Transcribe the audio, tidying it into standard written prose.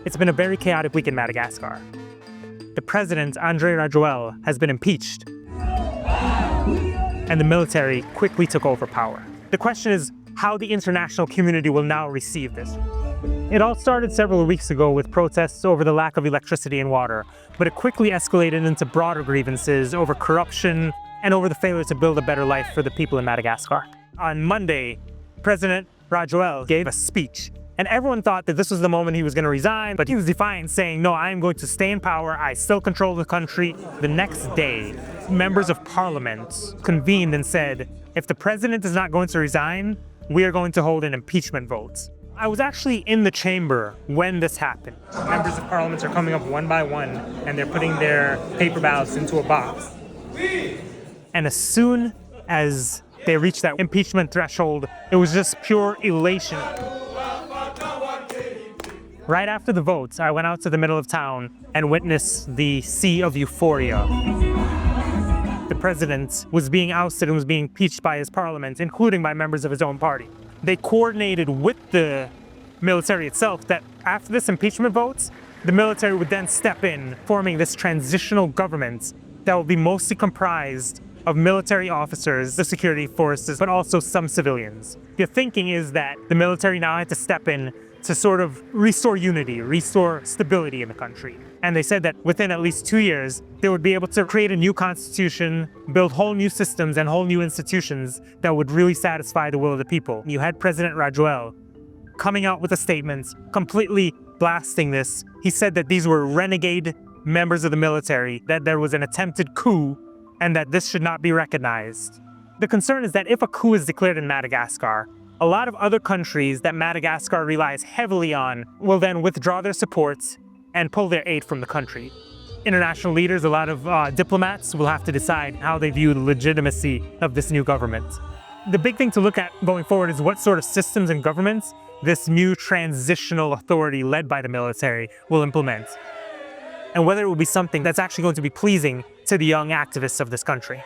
It's been a very chaotic week in Madagascar. The president, Andry Rajoelina, has been impeached, and the military quickly took over power. The question is how the international community will now receive this. It all started several weeks ago with protests over the lack of electricity and water, but it quickly escalated into broader grievances over corruption and over the failure to build a better life for the people in Madagascar. On Monday, President Rajoelina gave a speech, and everyone thought that this was the moment he was going to resign, but he was defiant, saying, no, I'm going to stay in power, I still control the country. The next day, members of parliament convened and said, if the president is not going to resign, we are going to hold an impeachment vote. I was actually in the chamber when this happened. Members of parliament are coming up one by one, and they're putting their paper ballots into a box. And as soon as they reached that impeachment threshold, it was just pure elation. Right after the votes, I went out to the middle of town and witnessed the sea of euphoria. The president was being ousted and was being impeached by his parliament, including by members of his own party. They coordinated with the military itself that after this impeachment vote, the military would then step in, forming this transitional government that will be mostly comprised of military officers, the security forces, but also some civilians. The thinking is that the military now had to step in to sort of restore unity, restore stability in the country. And they said that within at least 2 years, they would be able to create a new constitution, build whole new systems and whole new institutions that would really satisfy the will of the people. You had President Rajoelina coming out with a statement, completely blasting this. He said that these were renegade members of the military, that there was an attempted coup, and that this should not be recognized. The concern is that if a coup is declared in Madagascar, a lot of other countries that Madagascar relies heavily on will then withdraw their support and pull their aid from the country. International leaders, a lot of diplomats will have to decide how they view the legitimacy of this new government. The big thing to look at going forward is what sort of systems and governments this new transitional authority led by the military will implement, and whether it will be something that's actually going to be pleasing to the young activists of this country.